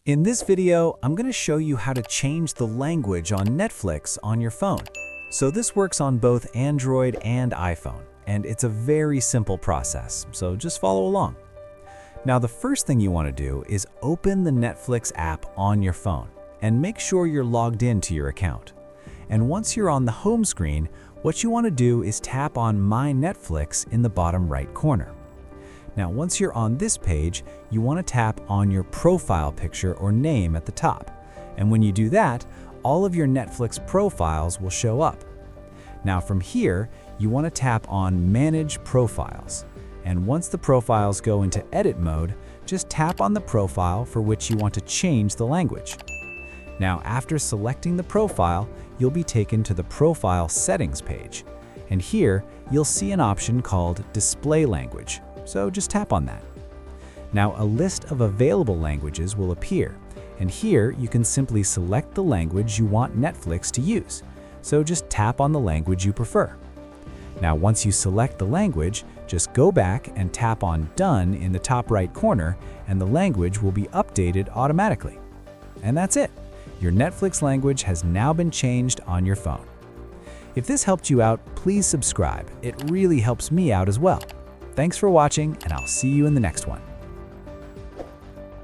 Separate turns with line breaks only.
In this video, I'm going to show you how to change the language on Netflix on your phone. So this works on both Android and iPhone, and it's a very simple process, so just follow along. Now, the first thing you want to do is open the Netflix app on your phone and make sure you're logged into your account. And once you're on the home screen, what you want to do is tap on My Netflix in the bottom right corner. Now, once you're on this page, you want to tap on your profile picture or name at the top. And when you do that, all of your Netflix profiles will show up. Now from here, you want to tap on Manage Profiles. And once the profiles go into edit mode, just tap on the profile for which you want to change the language. Now, after selecting the profile, you'll be taken to the Profile Settings page. And here, you'll see an option called Display Language. So just tap on that. Now a list of available languages will appear, and here you can simply select the language you want Netflix to use. So just tap on the language you prefer. Now once you select the language, just go back and tap on Done in the top right corner, and the language will be updated automatically. And that's it. Your Netflix language has now been changed on your phone. If this helped you out, please subscribe. It really helps me out as well. Thanks for watching, and I'll see you in the next one.